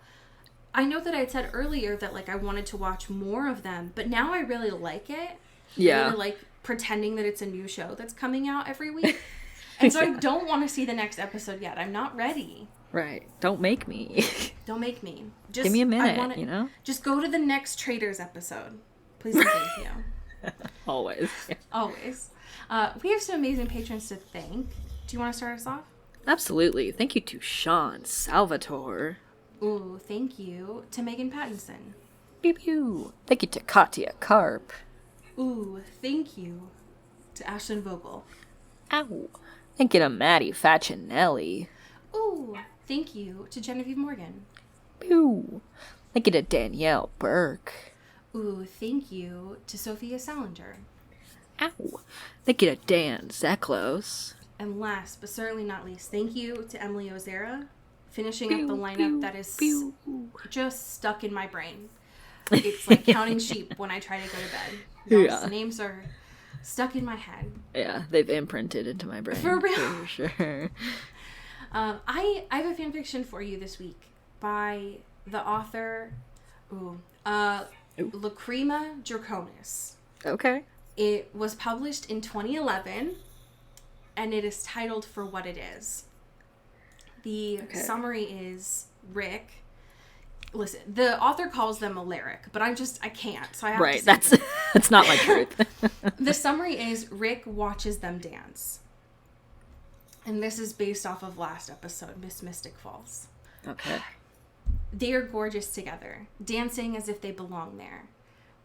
I know that I had said earlier that, like, I wanted to watch more of them, but now I really like it. Yeah. I really like pretending that it's a new show that's coming out every week. And so I don't want to see the next episode yet. I'm not ready. Right. Don't make me. Don't make me. Just give me a minute, you know? Just go to the next Traders episode. Please and thank you. Always. Yeah. Always. We have some amazing patrons to thank. Do you want to start us off? Absolutely. Thank you to Sean Salvatore. Ooh, thank you to Megan Pattinson. Pew pew. Thank you to Katya Karp. Ooh, thank you to Ashton Vogel. Ow. Thank you to Maddie Facinelli. Ooh, thank you to Genevieve Morgan. Pew. Thank you to Danielle Burke. Ooh, thank you to Sophia Salinger. Ow. Thank you to Dan Zeklos. And last but certainly not least, thank you to Emily Ozera. Finishing up the lineup that is just stuck in my brain. It's like counting sheep when I try to go to bed. Those names are stuck in my head. Yeah, they've imprinted into my brain. For real. For sure. I have a fan fiction for you this week by the author Lacrima Draconis. Okay. It was published in 2011 and it is titled For What It Is. The summary is Rick Listen, the author calls them a lyric, but I can't, so I have to say that's not my truth. The summary is Rick watches them dance. And this is based off of last episode, Miss Mystic Falls. Okay. They are gorgeous together, dancing as if they belong there.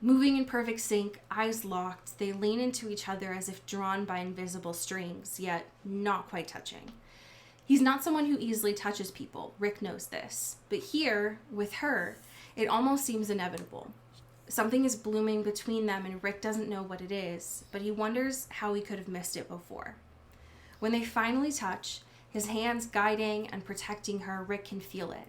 Moving in perfect sync, eyes locked, they lean into each other as if drawn by invisible strings, yet not quite touching. He's not someone who easily touches people. Rick knows this. But here, with her, it almost seems inevitable. Something is blooming between them and Rick doesn't know what it is, but he wonders how he could have missed it before. When they finally touch, his hands guiding and protecting her, Rick can feel it.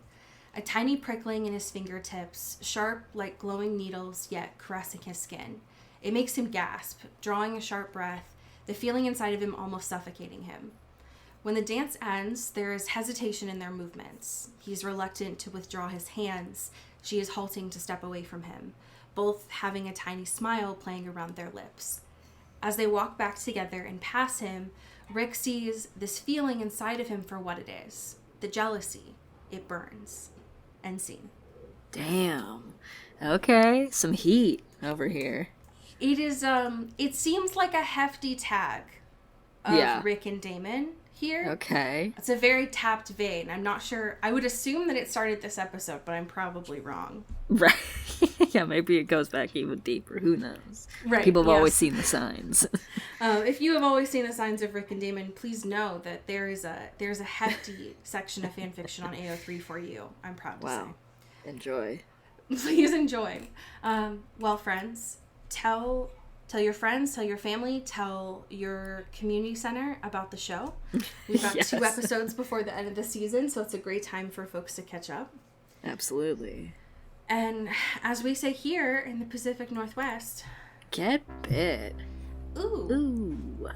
A tiny prickling in his fingertips, sharp like glowing needles, yet caressing his skin. It makes him gasp, drawing a sharp breath, the feeling inside of him almost suffocating him. When the dance ends, there is hesitation in their movements. He's reluctant to withdraw his hands. She is halting to step away from him, both having a tiny smile playing around their lips. As they walk back together and pass him, Rick sees this feeling inside of him for what it is. The jealousy. It burns. End scene. Damn. Okay, some heat over here. It is, it seems like a hefty tag of Rick and Damon here. Okay. It's a very tapped vein. I'm not sure. I would assume that it started this episode, but I'm probably wrong. Right. Yeah, maybe it goes back even deeper. Who knows? Right. People have always seen the signs. If you have always seen the signs of Rick and Damon, please know that there's a hefty section of fanfiction on AO3 for you. I'm proud to say. Enjoy. Please enjoy. Well, friends, tell your friends, tell your family, tell your community center about the show. We've got 2 episodes before the end of the season, so it's a great time for folks to catch up. Absolutely. And as we say here in the Pacific Northwest, get bit. Ooh. Ooh.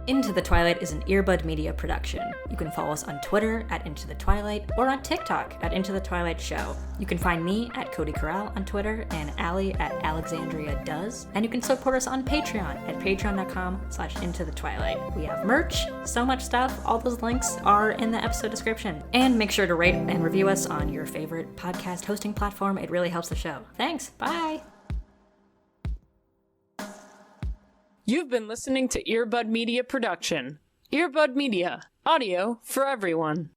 Into the Twilight is an Earbud Media production. You can follow us on Twitter at Into the Twilight or on TikTok at Into the Twilight Show. You can find me at Cody Corral on Twitter and Allie at Alexandria Does. And you can support us on Patreon at patreon.com/Into the Twilight. We have merch, so much stuff. All those links are in the episode description. And make sure to rate and review us on your favorite podcast hosting platform. It really helps the show. Thanks. Bye. You've been listening to Earbud Media Production. Earbud Media, audio for everyone.